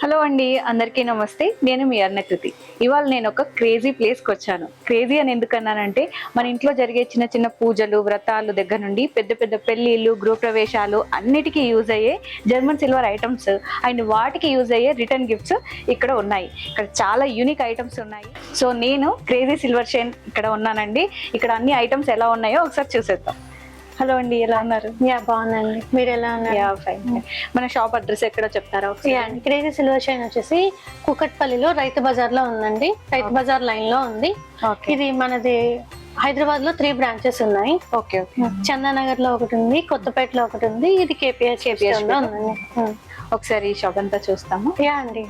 Hello అండి, అందరికీ నమస్తే. నేను మీ అర్ణకృతి. ఇవాళ నేను ఒక క్రేజీ ప్లేస్కి వచ్చాను. క్రేజీ అని ఎందుకన్నానంటే, మన ఇంట్లో జరిగే చిన్న చిన్న పూజలు, వ్రతాలు దగ్గర నుండి పెద్ద పెద్ద పెళ్లిళ్ళు, గృహప్రవేశాలు అన్నిటికీ యూజ్ అయ్యే జర్మన్ సిల్వర్ ఐటమ్స్ అండ్ వాటికి యూజ్ అయ్యే రిటర్న్ గిఫ్ట్స్ ఇక్కడ ఉన్నాయి. ఇక్కడ చాలా యూనిక్ ఐటమ్స్ ఉన్నాయి. సో నేను క్రేజీ సిల్వర్ చైన్ ఇక్కడ ఉన్నానండి. ఇక్కడ అన్ని ఐటమ్స్ ఎలా ఉన్నాయో ఒకసారి చూసేద్దాం. హలో అండి, ఎలా ఉన్నారు? బాగున్నాండి. మీరు ఎలా ఉన్నారు? ఫైన్. మన షాప్ అడ్రస్ ఎక్కడో చెప్తారా? క్రేజీ సిల్వర్ చైన్ వచ్చేసి కూకట్పల్లిలో రైతు బజార్ లో ఉందండి. రైతు బజార్ లైన్ లో ఉంది. ఇది మనది హైదరాబాద్ లో 3 బ్రాంచెస్ ఉన్నాయి. ఓకే. చందానగర్ లో ఒకటి ఉంది, కొత్తపేటలో ఒకటి ఉంది, ఇది కేపీహెచ్ లో ఉందండి. ఒకసారి ఈ షాప్ అంతా చూస్తాము. అండి.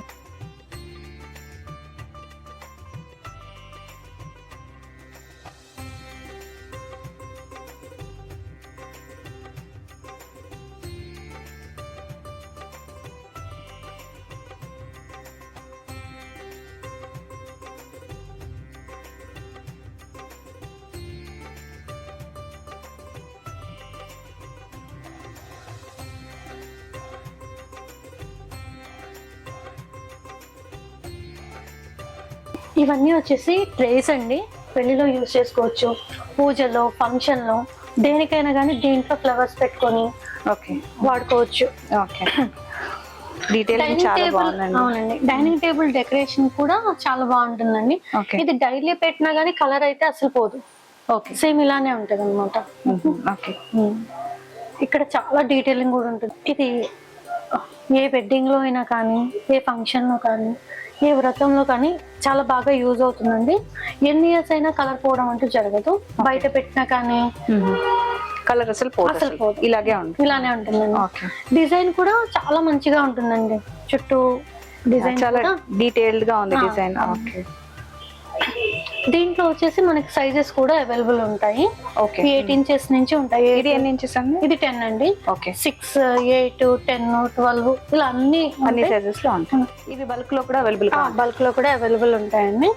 ఇవన్నీ వచ్చేసి ట్రేస్ అండి. పెళ్లిలో యూజ్ చేసుకోవచ్చు, పూజలో, ఫంక్షన్ లో, దేనికైనా కానీ దీంట్లో ఫ్లవర్స్ పెట్టుకొని వాడుకోవచ్చు. అవునండి. డైనింగ్ టేబుల్ డెకరేషన్ కూడా చాలా బాగుంటుందండి. ఇది డైలీ పెట్టినా గానీ కలర్ అయితే అసలు పోదు. సేమ్ ఇలానే ఉంటది అనమాట. ఇక్కడ చాలా డీటెయిలింగ్ కూడా ఉంటుంది. ఇది ఏ వెడ్డింగ్ లో అయినా కానీ, ఏ ఫంక్షన్ లో కానీ, ఏ వ్రతంలో కానీ చాలా బాగా యూజ్ అవుతుందండి. ఎన్ని ఇయర్స్ అయినా కలర్ పోవడం అంటూ జరగదు. బయట పెట్టినా కానీ కలర్ అసలు పోదు. ఇలానే ఉంటుందండి. డిజైన్ కూడా చాలా మంచిగా ఉంటుందండి. చుట్టూ డిజైన్ చాలా డీటెయిల్డ్ గా ఉంది డిజైన్. దీంట్లో వచ్చేసి మనకి సైజెస్ కూడా అవైలబుల్ ఉంటాయి. 8 ఇంచెస్ నుంచి ఉంటాయి. ఇది ఎన్ని ఇంచెస్ అండి? ఇది 10 అండి. 6, 8, 10, 12 ఇలా అన్ని సైజెస్ లో ఉంటాయి. ఇవి బల్క్ లో కూడా అవైలబుల్ ఉంటాయండి.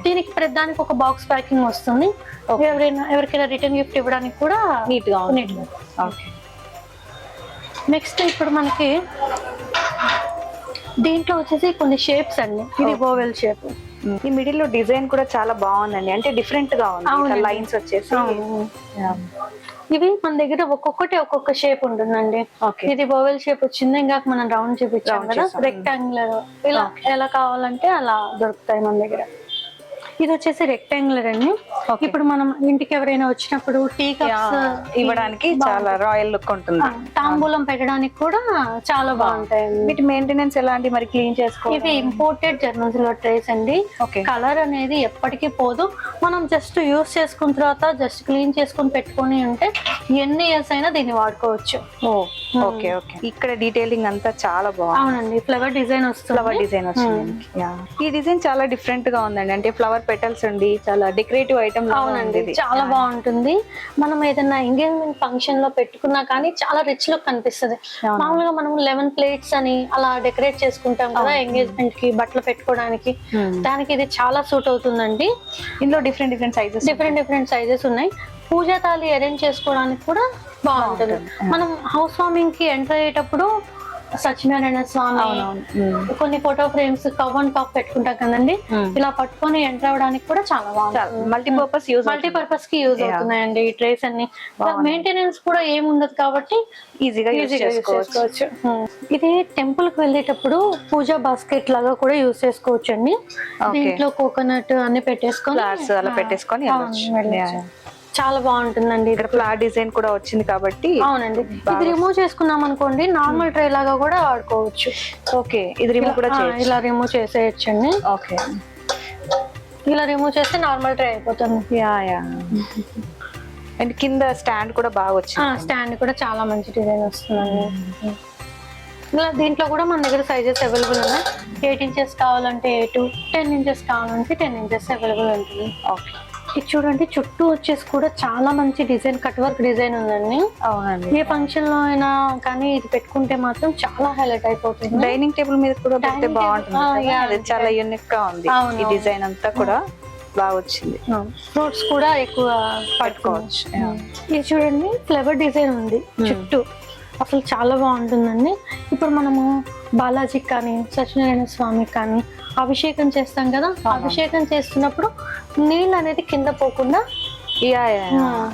దీనికి ప్రతిదానికి ఒక బాక్స్ ప్యాకింగ్ వస్తుంది. ఎవరికైనా రిటర్న్ గిఫ్ట్ ఇవ్వడానికి కూడా నీట్ గా. నెక్స్ట్ ఇప్పుడు మనకి దీంట్లో వచ్చేసి కొన్ని షేప్స్ అండి. ఇది ఓవెల్ షేప్. ఈ మిడిల్ లో డిజైన్ కూడా చాలా బాగుందండి. అంటే డిఫరెంట్ గా ఉంది. లైన్స్ వచ్చేసి ఇవి మన దగ్గర ఒక్కొక్క షేప్ ఉంటుందండి. ఇది ఓవెల్ షేప్ వచ్చింది. ఇంకా మనం రౌండ్ చూపించాం కదా, రెక్టాంగులర్ ఇలా ఎలా కావాలంటే అలా దొరుకుతాయి మన దగ్గర. ఇది వచ్చేసి రెక్టాంగులర్ అండి. ఇప్పుడు మనం ఇంటికి ఎవరైనా వచ్చినప్పుడు టీ కప్స్ ఇవ్వడానికి చాలా రాయల్ లుక్ ఉంటుంది. తాంబూలం పెట్టడానికి కూడా చాలా బాగుంటాయండి. వీటి మెయింటెనెన్స్ ఎలాంటి? మరి క్లీన్ చేసుకోవాలి. ఇది ఇంపోర్టెడ్ జర్మన్ సిల్వర్ ట్రేస్ అండి. కలర్ అనేది ఎప్పటికీ పోదు. మనం జస్ట్ యూస్ చేసుకున్న తర్వాత జస్ట్ క్లీన్ చేసుకుని పెట్టుకుని ఉంటే ఎన్ని ఇయర్స్ అయినా దీన్ని వాడుకోవచ్చు. ఇక్కడ డీటెయిలింగ్ అంతా చాలా బాగుంది. అవునండి. ఫ్లవర్ డిజైన్ వచ్చింది. ఈ డిజైన్ చాలా డిఫరెంట్ గా ఉందండి. అంటే ఫ్లవర్ పెటల్స్ ఉండి చాలా డెకరేటివ్ ఐటమ్. అవునండి, చాలా బాగుంటుంది. మనం ఏదైనా ఎంగేజ్మెంట్ ఫంక్షన్ లో పెట్టుకున్నా కానీ చాలా రిచ్ లుక్ కనిపిస్తుంది. మామూలుగా మనం 11 ప్లేట్స్ అని అలా డెకరేట్ చేసుకుంటాం కదా ఎంగేజ్మెంట్ కి, బట్టలు పెట్టుకోవడానికి. దానికి ఇది చాలా సూట్ అవుతుందండి. ఇందులో డిఫరెంట్ సైజెస్ ఉన్నాయి. పూజా తాళి అరేంజ్ చేసుకోవడానికి కూడా బాగుంటుంది. మనం హౌస్ వార్మింగ్ కి ఎంటర్ అయ్యేటప్పుడు సత్యనారాయణ స్వామి, కొన్ని ఫోటో ఫ్రేమ్స్, కవ్ అండ్ కప్ పెట్టుకుంటాం కదండి, ఇలా పట్టుకొని ఎంటర్ అవడానికి కూడా చాలా బాగుంటుంది. మల్టీపర్పస్ కి యూజ్ అవుతున్నాయండి ఈ ట్రేస్ అన్ని. మెయింటెనెన్స్ కూడా ఏముండదు కాబట్టి ఈజీగా యూజ్ చేసుకోవచ్చు. ఇది టెంపుల్ కి వెళ్ళేటప్పుడు పూజా బాస్కెట్ లాగా కూడా యూజ్ చేసుకోవచ్చు అండి. దీంట్లో కోకోనట్ అన్ని పెట్టేసుకొని చాలా బాగుంటుందండి. ఇక్కడ ఫ్లవర్ డిజైన్ కూడా వచ్చింది కాబట్టి. అవునండి. ఇది రిమూవ్ చేసుకున్నాం అనుకోండి, నార్మల్ ట్రే లాగా కూడా వాడుకోవచ్చు. ఇది రిమూవ్ కూడా ఇలా రిమూవ్ చేసేయచ్చండి. ఇలా రిమూవ్ చేస్తే నార్మల్ ట్రే అయిపోతుంది. అండ్ కింద స్టాండ్ కూడా బాగా వచ్చింది. స్టాండ్ కూడా చాలా మంచి డిజైన్ వస్తుందండి. ఇలా దీంట్లో కూడా మన దగ్గర సైజెస్ అవైలబుల్ ఉన్నాయి. 8 ఇంచెస్ కావాలంటే 8, 10 ఇంచెస్ కావాలంటే 10 ఇంచెస్ అవైలబుల్ ఉంటుంది. ఇది చూడండి, చుట్టూ వచ్చేసి కూడా చాలా మంచి డిజైన్, కట్ వర్క్ డిజైన్ ఉందండి. అవునండి. ఏ ఫంక్షన్ లో అయినా కానీ ఇది పెట్టుకుంటే మాత్రం చాలా హైలైట్ అయిపోతుంది. డైనింగ్ టేబుల్ మీద కూడా పెడితే బాగుంటుంది. చాలా యూనిక్ గా ఉంది. ఈ డిజైన్ అంతా కూడా బాగా వచ్చింది. ఫ్రూట్స్ కూడా ఎక్కువ పట్టుకోవచ్చు. ఇది చూడండి, ఫ్లవర్ డిజైన్ ఉంది చుట్టూ. అసలు చాలా బాగుంటుందండి. ఇప్పుడు మనము బాలాజీకి కానీ సత్యనారాయణ స్వామికి కానీ అభిషేకం చేస్తాం కదా, అభిషేకం చేస్తున్నప్పుడు నీళ్ళు అనేది కింద పోకుండా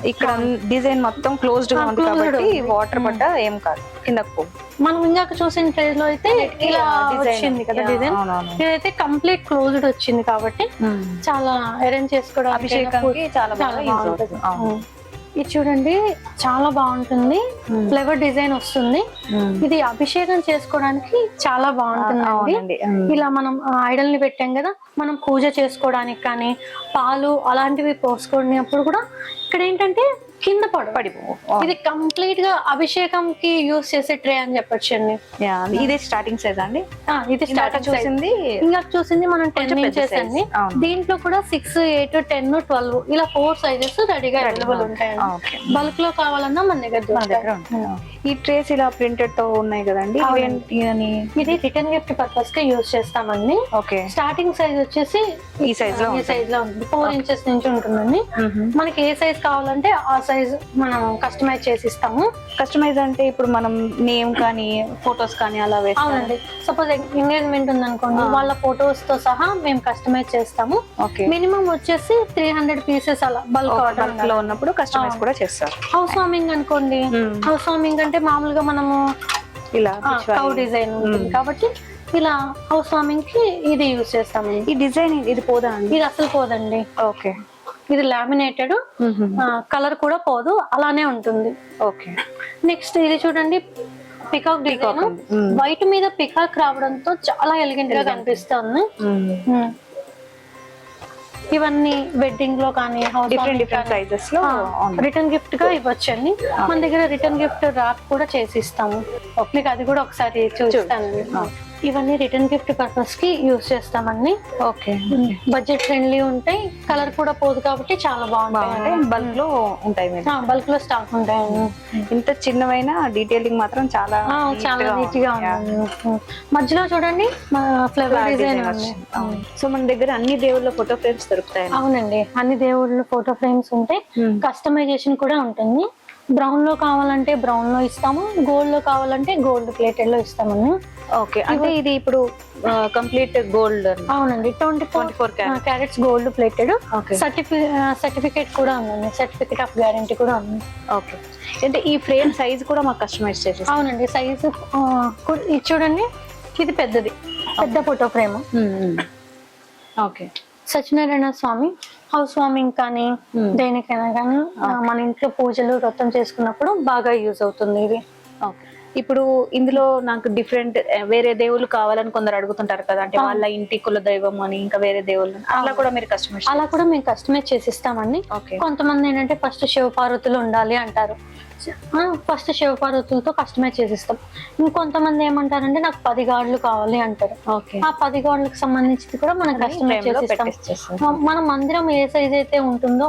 ఇక్కడ డిజైన్ మొత్తం క్లోజ్డ్ గా ఉంది కాబట్టి వాటర్ పడ్డ ఏం కాదు కిందకు పో. మనం ఇందాక చూసిన ట్రేస్ లో అయితే ఇలా వచ్చింది కదా డిజైన్, ఇదైతే కంప్లీట్ క్లోజ్డ్ వచ్చింది కాబట్టి చాలా అరేంజ్ చేసుకోవడం అభిషేకానికి చాలా బాగుంటుంది. ఇది చూడండి చాలా బాగుంటుంది, ఫ్లవర్ డిజైన్ వస్తుంది. ఇది అభిషేకం చేసుకోవడానికి చాలా బాగుంటుంది. ఇలా మనం ఐడల్ ని పెట్టాం కదా, మనం పూజ చేసుకోవడానికి కానీ పాలు అలాంటివి పోసుకున్నప్పుడు కూడా ఇక్కడ ఏంటంటే కింద పడిపో. ఇది కంప్లీట్ గా అభిషేకంకి యూస్ చేసే ట్రే అని చెప్పొచ్చు అండి. ఇది స్టార్టింగ్ సైజ్ అండి. ఇది స్టార్టింగ్ చూసింది మనం 10 ఇంచెస్ అండి. దీంట్లో కూడా 6, 8, 10, 12 ఇలా 4 సైజెస్ రెడీగా అవైలబుల్ ఉంటాయండి. బల్క్ లో కావాలన్నా మన దగ్గర ఈ ట్రేస్ ఇలా ప్రింటెడ్ తో ఉన్నాయి కదండి. ఇది రిటర్న్ గిఫ్ట్ పర్పస్ గా యూస్ చేస్తామండి. స్టార్టింగ్ సైజ్ వచ్చేసి ఈ సైజ్ లో ఉంటుంది, 4 ఇంచెస్ నుంచి ఉంటుందండి. మనకి ఏ సైజ్ కావాలంటే ఆ సైజ్ మనం కస్టమైజ్ చేసి ఇస్తాము. కస్టమైజ్ అంటే ఇప్పుడు మనం నేమ్ కానీ ఫొటోస్ కానీ అలా వేస్తాం. అవునండి, సపోజ్ ఎంగేజ్మెంట్ ఉందనుకోండి, వాళ్ళ ఫొటోస్ తో సహా మేము కస్టమైజ్ చేస్తాము. మినిమం వచ్చేసి 300 పీసెస్ అలా బల్క్ లో ఉన్నప్పుడు కస్టమైజ్ కూడా చేస్తారు. హౌస్ వార్మింగ్ అనుకోండి, హౌస్ వార్మింగ్ అంటే మామూలుగా మనము ఇలా కౌ డిజైన్ ఉంటుంది కాబట్టి ఇలా హౌస్ వార్మింగ్ కి ఇది యూజ్ చేస్తాము. ఈ డిజైన్ ఇది పోదా అండి? ఇది అసలు పోదండి. ఓకే, ఇది లామినేటెడ్, కలర్ కూడా పోదు, అలానే ఉంటుంది. ఓకే, నెక్స్ట్ ఇది చూడండి పికాక్ డిజైన్, వైట్ మీద పికాక్ రావడంతో చాలా ఎలిగెంట్ గా కనిపిస్తుంది. ఇవన్నీ వెడ్డింగ్ లో కానీ డిఫరెంట్ సైజెస్ లో రిటర్న్ గిఫ్ట్ గా ఇవ్వచ్చండి. మన దగ్గర రిటర్న్ గిఫ్ట్ ర్యాక్ కూడా చేసి ఇస్తాము. మీకు అది కూడా ఒకసారి చూస్తానండి. ఇవన్నీ రిటర్న్ గిఫ్ట్ పర్పస్ కి యూజ్ చేస్తామండి. ఓకే, బడ్జెట్ ఫ్రెండ్లీ ఉంటాయి, కలర్ కూడా పోదు కాబట్టి చాలా బాగుంటాయి. బల్క్ లో ఉంటాయి, బల్క్ లో స్టాక్ ఉంటాయండి. ఇంత చిన్నవైన డీటెయిలింగ్ మాత్రం చాలా నీట్ గా ఉంది. మధ్యలో చూడండి ఫ్లవర్ డిజైన్. సో మన దగ్గర అన్ని దేవుళ్ళ ఫోటో ఫ్రేమ్స్ దొరుకుతాయి. అవునండి, అన్ని దేవుళ్ళ ఫోటో ఫ్రేమ్స్ ఉంటాయి, కస్టమైజేషన్ కూడా ఉంటుంది. బ్రౌన్ లో కావాలంటే బ్రౌన్ లో ఇస్తాము, గోల్డ్ లో కావాలంటే గోల్డ్ ప్లేటెడ్ లో ఇస్తామని. ఓకే, అంటే ఇది ఇప్పుడు కంప్లీట్ గోల్డ్? అవునండి, 24 క్యారెట్స్ గోల్డ్ ప్లేటెడ్. సర్టిఫికేట్ కూడా ఉందండి, సర్టిఫికేట్ ఆఫ్ గ్యారంటీ కూడా ఉంది. ఓకే, అంటే ఈ ఫ్రేమ్ సైజ్ కూడా మాకు కస్టమైజ్ చేసి? అవునండి, సైజ్ ఇది చూడండి, ఇది పెద్ద ఫోటో ఫ్రేమ్. ఓకే, సత్యనారాయణ స్వామి హౌస్ వార్మింగ్ కానీ దేనికైనా కానీ మన ఇంట్లో పూజలు వ్రతం చేసుకున్నప్పుడు బాగా యూజ్ అవుతుంది ఇది. ఇప్పుడు ఇందులో నాకు డిఫరెంట్ వేరే దేవుళ్ళు కావాలని కొందరు అడుగుతుంటారు కదా, అంటే వాళ్ళ ఇంటి కుల దైవం అని ఇంకా వేరే దేవుళ్ళు, అలా కూడా మీరు కస్టమైజ్? అలా కూడా మేము కస్టమైజ్ చేసి ఇస్తామండి. కొంతమంది ఏంటంటే ఫస్ట్ శివపార్వతులు ఉండాలి అంటారు, ఫస్ట్ శివపార్వతులతో కస్టమైజ్ చేసిస్తాం. ఇంకొంతమంది ఏమంటారంటే నాకు 10 గాడ్లు కావాలి అంటారు. ఆ 10 గాడ్లకు సంబంధించి కూడా మనం కస్టమైజ్ చేసిస్తాం. మన మందిరం ఏ సైజ్ అయితే ఉంటుందో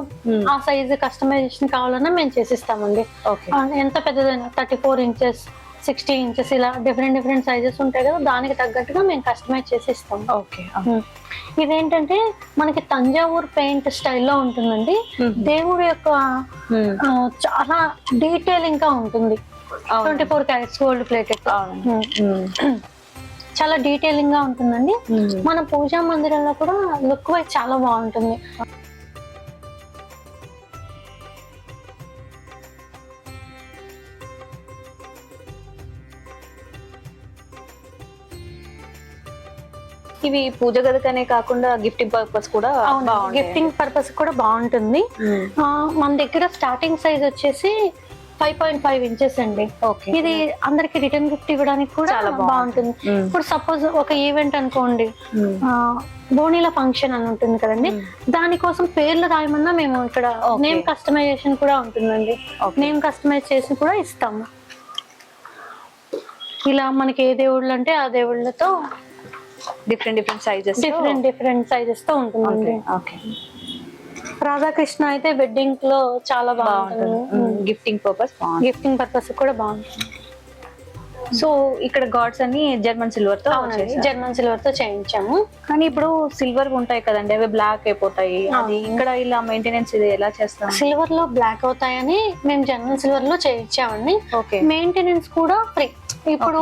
ఆ సైజ్ కస్టమైజేషన్ కావాలన్నా మేము చేసిస్తామండి. ఎంత పెద్దదైనా 34 ఇంచెస్ 60 ఇంచెస్ ఇలా డిఫరెంట్ సైజెస్ ఉంటాయి కదా, దానికి తగ్గట్టుగా మేము కస్టమైజ్ చేసి ఇస్తాం. ఓకే, ఇదేంటంటే మనకి తంజావూర్ పెయింట్ స్టైల్లో ఉంటుందండి. దేవుడి యొక్క చాలా డీటెయిలింగ్ గా ఉంటుంది. 24 క్యారెట్స్ గోల్డ్ ప్లేటెడ్, చాలా డీటెయిలింగ్ గా ఉంటుందండి. మన పూజా మందిరంలో కూడా లుక్ వైజ్ చాలా బాగుంటుంది. ఇవి పూజ గదికనే కాకుండా గిఫ్టింగ్ పర్పస్ కూడా? గిఫ్టింగ్ పర్పస్ కూడా బాగుంటుంది. మన దగ్గర స్టార్టింగ్ సైజ్ వచ్చేసి 5.5 ఇంచెస్ అండి. ఇది అందరికి రిటర్న్ గిఫ్ట్ ఇవ్వడానికి కూడా బాగుంటుంది. ఇప్పుడు సపోజ్ ఒక ఈవెంట్ అనుకోండి, బోనీల ఫంక్షన్ అని ఉంటుంది కదండి, దానికోసం పేర్లు రాయమన్నా మేము ఇక్కడ నేమ్ కస్టమైజేషన్ కూడా ఉంటుందండి. నేమ్ కస్టమైజ్ చేసి కూడా ఇస్తాము. ఇలా మనకి ఏ దేవుళ్ళు అంటే ఆ దేవుళ్ళతో డిఫరెంట్ సైజెస్ తో ఉంటుందండి. రాధాకృష్ణ అయితే వెడ్డింగ్ లో చాలా బాగుంటుంది. గిఫ్టింగ్ పర్పస్ కూడా బాగుంటుంది. సో ఇక్కడ గాడ్స్ అన్ని జర్మన్ సిల్వర్ తో చేయించాము. కానీ ఇప్పుడు సిల్వర్ ఉంటాయి కదండి, అవి బ్లాక్ అయిపోతాయి. అది ఇక్కడ ఇలా మెయింటెనెన్స్ ఇది ఎలా చేస్తాం? సిల్వర్ లో బ్లాక్ అవుతాయని మేము జర్మన్ సిల్వర్ లో చేయించామండి. మెయింటెనెన్స్ కూడా ఫ్రీ. ఇప్పుడు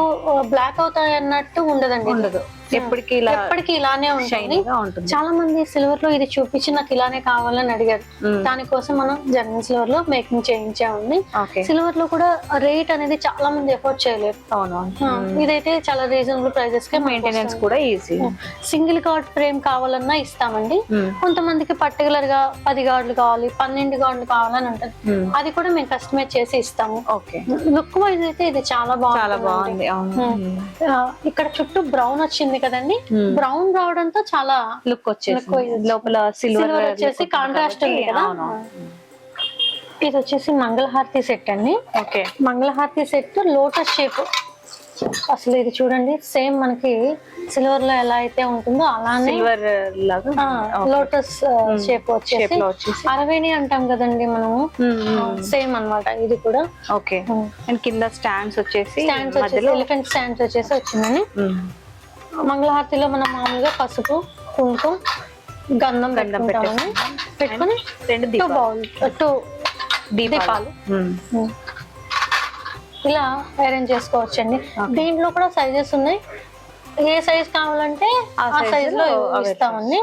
బ్లాక్ అవుతాయి అన్నట్టు ఉండదండి. ఉండదు, ఎప్పటికీ ఎప్పటికీ ఇలానే ఉంటుంది. షైనీగా ఉంటుంది. చాలా మంది సిల్వర్ లో ఇది చూపించి నాకు ఇలానే కావాలని అడిగారు. దానికోసం మనం జర్మన్ సిల్వర్ లో మేకింగ్ చేయించామండి. సిల్వర్ లో కూడా రేట్ అనేది చాలా మంది ఎఫోర్డ్ చేయలేరు. ఇదైతే చాలా రీజనబుల్ ప్రైజెస్ కి మెయింటెనెన్స్ కూడా ఈజీ. సింగిల్ గార్డ్ ఫ్రేమ్ కావాలన్నా ఇస్తామండి. కొంతమందికి పర్టికులర్ గా 10 గార్డులు కావాలి, 12 గార్డులు కావాలని ఉంటుంది. అది కూడా మేము కస్టమైజ్ చేసి ఇస్తాము. లుక్ వైజ్ అయితే ఇది చాలా బాగుంది. ఇక్కడ చుట్టూ బ్రౌన్ వచ్చింది కదండి, బ్రౌన్ రావడంతో చాలా లుక్ వచ్చేసి లోపల సిల్వర్ వచ్చేసి కాంట్రాస్ట్ ఉంది కదా. ఇది వచ్చేసి మంగళహారతి సెట్ అండి. మంగళహారతి సెట్ లోటస్ షేప్. అసలు ఇది చూడండి, సేమ్ మనకి సిల్వర్ లో ఎలా అయితే ఉంటుందో అలానే సిల్వర్ లాగా లోటస్ షేప్ వచ్చేసి అరవేణి అంటాం కదండి మనము, సేమ్ అన్నమాట ఇది కూడా. అండ్ కింద స్టాండ్స్ వచ్చేసి ఎలిఫెంట్ స్టాండ్స్ వచ్చేసి వచ్చిందండి. మంగళహారతిలో మనం మామూలుగా పసుపు, కుంకుమ, గంధం పెట్టుకుని 2 దీపాలు ఇలా అరేంజ్ చేసుకోవచ్చండి. దీంట్లో కూడా సైజెస్ ఉన్నాయి. ఏ సైజ్ కావాలంటే ఆ సైజ్ లో ఇస్తామండి.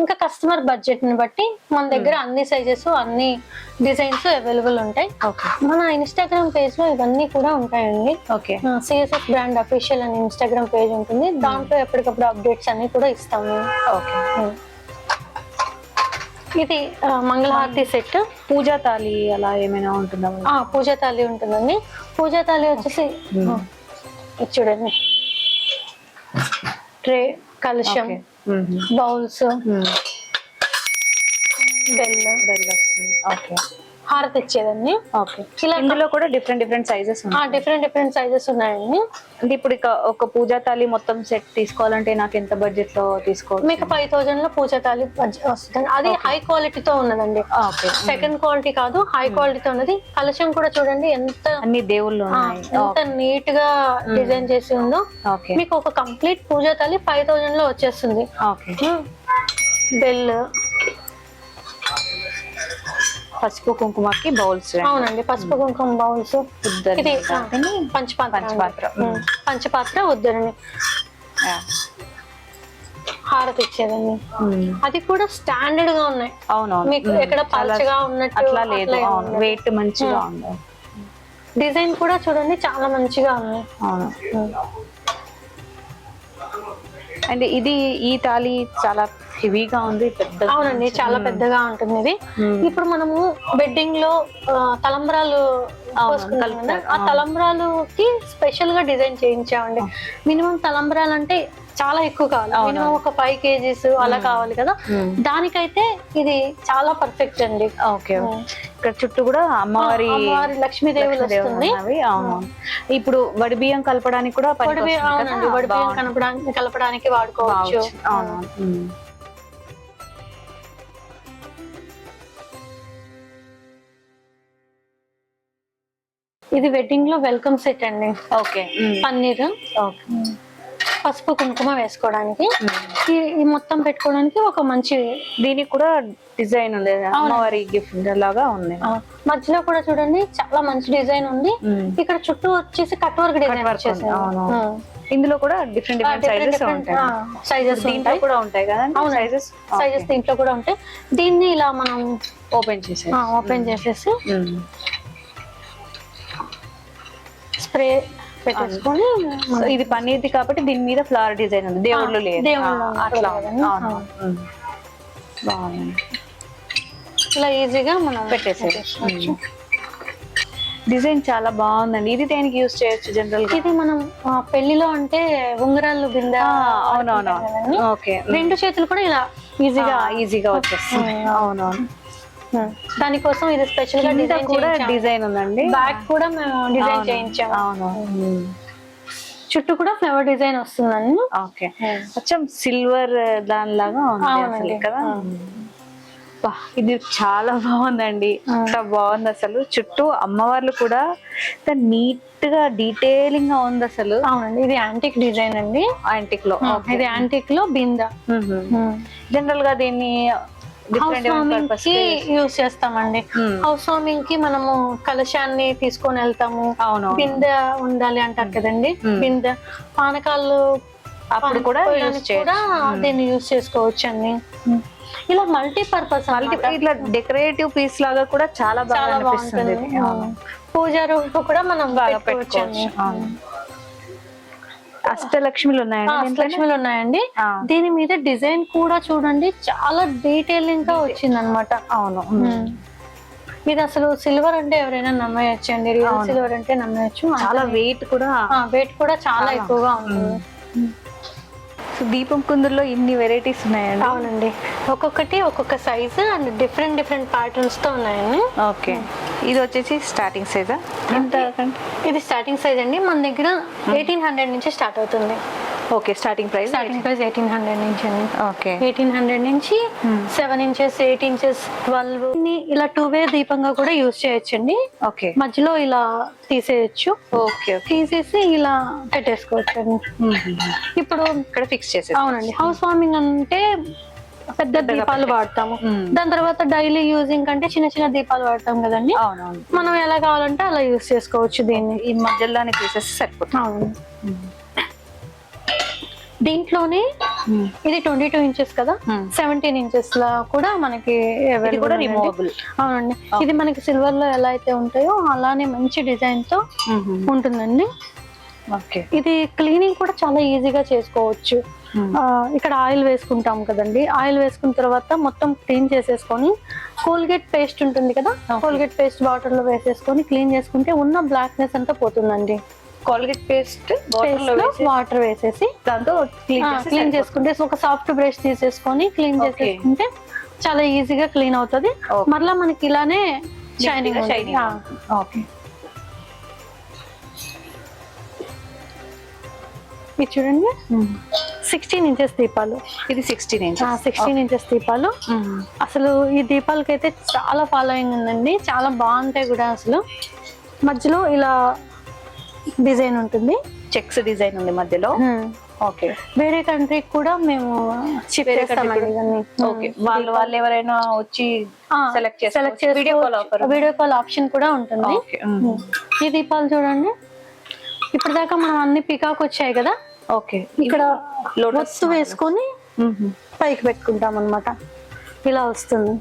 ఇంకా కస్టమర్ బడ్జెట్ ని బట్టి మన దగ్గర అన్ని సైజెస్, అన్ని డిజైన్స్ అవైలబుల్ ఉంటాయి. మన ఇన్స్టాగ్రామ్ పేజ్ లో ఇవన్నీ కూడా ఉంటాయండి. సిఎస్ఎస్ బ్రాండ్ అఫీషియల్ అని ఇన్స్టాగ్రామ్ పేజ్ ఉంటుంది. దాంట్లో ఎప్పటికప్పుడు అప్డేట్స్ అన్ని కూడా ఇస్తాము. ఇది మంగళహారతి సెట్. పూజా తాళి అలా ఏమైనా ఉంటుందా? పూజా తాళి ఉంటుందండి. పూజా తాళి వచ్చేసి చూడండి, ట్రే, కలశం, బౌల్స్, బెల్, హారతి ఇచ్చేదండి. ఇందులో కూడా డిఫరెంట్ సైజెస్ డిఫరెంట్ సైజెస్ ఉన్నాయండి. అంటే ఇప్పుడు ఒక పూజా తాళి మొత్తం సెట్ తీసుకోవాలంటే నాకు ఎంత బడ్జెట్ లో తీసుకోవచ్చు? మీకు 5000 లో పూజా తాళి వస్తుంది. అది హై క్వాలిటీతో ఉన్నదండి, సెకండ్ క్వాలిటీ కాదు, హై క్వాలిటీతో ఉన్నది. కలశం కూడా చూడండి ఎంత అన్ని దేవుళ్ళు ఎంత నీట్ గా డిజైన్ చేసి ఉందో. మీకు ఒక కంప్లీట్ పూజా తాళి 5000 లో వచ్చేస్తుంది. బెల్, పసుపు కుంకుమకి బౌల్స్. అవునండి, పసుపు కుంకుమ బౌల్స్. ఇది పంచపాత్ర ఉద్దరణి హారతి ఇచ్చేదండి. అది కూడా స్టాండర్డ్ గా ఉన్నాయి. మీకు ఎక్కడ పలచగా ఉన్నట్టు అట్లా లేదు, వెయిట్ మంచిగా ఉంది. డిజైన్ కూడా చూడండి చాలా మంచిగా ఉంది. అండ్ ఇది ఈ తాళి చాలా హెవీగా ఉంది, పెద్ద. అవునండి, చాలా పెద్దగా ఉంటుంది ఇది. ఇప్పుడు మనము వెడ్డింగ్ లో తలంబ్రాలు ఆ తలంబ్రాలకి స్పెషల్ గా డిజైన్ చేయించామండి. మినిమం తలంబ్రాలు అంటే చాలా ఎక్కువ కావాలి, మినిమం ఒక 5 kgs అలా కావాలి కదా. దానికైతే ఇది చాలా పర్ఫెక్ట్ అండి. ఇక్కడ చుట్టూ కూడా అమ్మవారి లక్ష్మీదేవులు వస్తుంది. ఇప్పుడు వడి బియ్యం కలపడానికి కూడా వడి బియ్యం కలపడానికి వాడుకోవచ్చు. ఇది వెడ్డింగ్ లో వెల్కమ్ సెట్ అండి. పన్నీర్, పసుపు కుంకుమ వేసుకోవడానికి, ఈ మొత్తం పెట్టుకోవడానికి ఒక మంచి. దీనికి కూడా డిజైన్ ఉంది, అమ్మవారి గిఫ్ట్ లాగా ఉంది. మధ్యలో కూడా చూడండి చాలా మంచి డిజైన్ ఉంది. ఇక్కడ చుట్టూ వచ్చేసి కట్ వర్క్ డిజైన్ వచ్చేసి. ఇందులో కూడా డిఫరెంట్ సైజెస్ ఉంటాయి. సైజెస్ దీంట్లో కూడా ఉంటాయి కదా సైజెస్ దీంట్లో కూడా ఉంటాయి. దీన్ని ఇలా మనం ఓపెన్ చేసేసి స్ప్రే పెట్టేసుకొని, ఇది పన్నీర్ది కాబట్టి దీని మీద ఫ్లవర్ డిజైన్ ఉంది, దేవుళ్ళు లేదు అట్లా. బాగుంది, ఇలా ఈజీగా మనం పెట్టేసేయచ్చు. డిజైన్ చాలా బాగుందండి. ఇది దేనికి యూజ్ చేయొచ్చు జనరల్ గా? ఇది మనం పెళ్లిలో అంటే ఉంగరాలు, బిందె. అవునవును, ఓకే. 2 చేతులు కూడా ఇలా ఈజీగా వచ్చేస్తుంది. అవునవును, దానికోసం ఇది స్పెషల్ గా డిజైన్ ఉందండి. బ్యాక్ కూడా మేము డిజైన్ చేయించాము. అవును, చుట్టూ కూడా ఫ్లవర్ డిజైన్ వస్తుందండి. కొంచెం సిల్వర్ దానిలాగా ఉంది కదా. ఇది చాలా బాగుందండి, చాలా బాగుంది అసలు. చుట్టూ అమ్మవార్లు కూడా నీట్ గా డీటెయిలింగ్ గా ఉంది అసలు. అవునండి, ఇది యాంటిక్ డిజైన్ అండి. యాంటిక్ లో, ఇది యాంటిక్ లో బిందా. జనరల్ గా దీన్ని హౌస్ వార్మింగ్ కి యూస్ చేస్తామండి. హౌస్ వార్మింగ్ కి మనము కలశాన్ని తీసుకొని వెళ్తాము. అవును, బిందె ఉండాలి అంటారు కదండి, బిందె పానకాలు అప్పుడు కూడా దీన్ని యూస్ చేసుకోవచ్చు అండి. ఇలా మల్టీపర్పస్ ఇట్లా డెకరేటివ్ పీస్ లాగా కూడా చాలా బాగా బాగుంటుంది. పూజ రూమ్ కూడా మనం బాగా పెట్టుకోవచ్చు. అష్టలక్ష్మిలు ఉన్నాయండి, అష్టలక్ష్మిలు ఉన్నాయండి. దీని మీద డిజైన్ కూడా చూడండి, చాలా డీటెయిలింగ్ గా వచ్చింది అనమాట. అవును, ఇది అసలు సిల్వర్ అంటే ఎవరైనా నమ్మేయచ్చు అండి, రియల్ సిల్వర్ అంటే నమ్మేయచ్చు. చాలా వెయిట్ కూడా చాలా ఎక్కువగా ఉంటుంది. దీపం కుందుల్లో ఇన్ని వెరైటీస్ ఉన్నాయండి. అవునండి, ఒక్కొక్కటి ఒక్కొక్క size and different different patterns తో ఉన్నాయండి. ఓకే, ఇది వచ్చేసి స్టార్టింగ్ సైజా? ఇది స్టార్టింగ్ సైజ్ అండి, మన దగ్గర 1800 నుంచి స్టార్ట్ అవుతుంది. ఓకే, స్టార్టింగ్ ప్రైస్ 1800 నుంచి అండి. ఓకే, 1800 నుంచి 7 ఇంచెస్, 8 ఇంచెస్, 12. ఇలా 2-వే దీపంగా కూడా యూజ్ చేయొచ్చండి. ఓకే, మధ్యలో ఇలా తీసేయచ్చు. ఓకే, తీసేసి ఇలా పెట్టేసుకోవచ్చు అండి. ఇప్పుడు ఇక్కడ ఫిక్స్ చేసే. అవునండి, హౌస్ వార్మింగ్ అంటే పెద్ద దీపాలు వాడతాము, దాని తర్వాత డైలీ యూజింగ్ కంటే చిన్న చిన్న దీపాలు వాడతాం కదండి. అవునవును, మనం ఎలా కావాలంటే అలా యూజ్ చేసుకోవచ్చు దీన్ని. ఈ మధ్యలోనే తీసేసి సరిపోతుంది. అవును, దీంట్లోనే ఇది 22 ఇంచెస్ కదా, 17 ఇంచెస్ లా కూడా మనకి కూడా రిమూవబుల్. అవునండి, ఇది మనకి సిల్వర్ లో ఎలా అయితే ఉంటాయో అలానే మంచి డిజైన్ తో ఉంటుందండి. ఓకే, ఇది క్లీనింగ్ కూడా చాలా ఈజీగా చేసుకోవచ్చు. ఇక్కడ ఆయిల్ వేసుకుంటాం కదండి, ఆయిల్ వేసుకున్న తర్వాత మొత్తం క్లీన్ చేసేసుకొని కోల్గేట్ పేస్ట్ ఉంటుంది కదా, కోల్గేట్ పేస్ట్ వాటర్ లో వేసేసుకొని క్లీన్ చేసుకుంటే ఉన్న బ్లాక్నెస్ అంతా పోతుందండి. కోల్గేట్ పేస్ట్ వాటర్ వేసేసి దాంతో క్లీన్ చేసుకుంటే, ఒక సాఫ్ట్ బ్రష్ తీసేసుకొని క్లీన్ చేసేసుకుంటే చాలా ఈజీగా క్లీన్ అవుతుంది. మరలా మనకి ఇలానే షైనింగ్. ఓకే, ఇది చూడండి 16 ఇంచెస్ దీపాలు. ఇది 16 ఇంచెస్ దీపాలు. అసలు ఈ దీపాలకైతే చాలా ఫాలోయింగ్ ఉందండి, చాలా బాగుంటాయి కూడా. అసలు మధ్యలో ఇలా డిజైన్ ఉంటుంది, చెక్స్ డిజైన్ ఉంది మధ్యలో. ఓకే, వేరే కంట్రీకి కూడా మేము షిప్ చేస్తామండి ఇవన్నీ. ఓకే, వాళ్ళు ఎవరైనా వచ్చి సెలెక్ట్ చేసి వీడియో కాల్ ఆప్షన్ కూడా ఉంటుంది. ఈ దీపాలు చూడండి, ఇప్పుడు దాకా మనం అన్ని పికాక్ వచ్చాయి కదా. ఓకే, ఇక్కడ ఒత్తు వేసుకొని పైకి పెట్టుకుంటాం అన్నమాట, ఇలా వస్తుంది.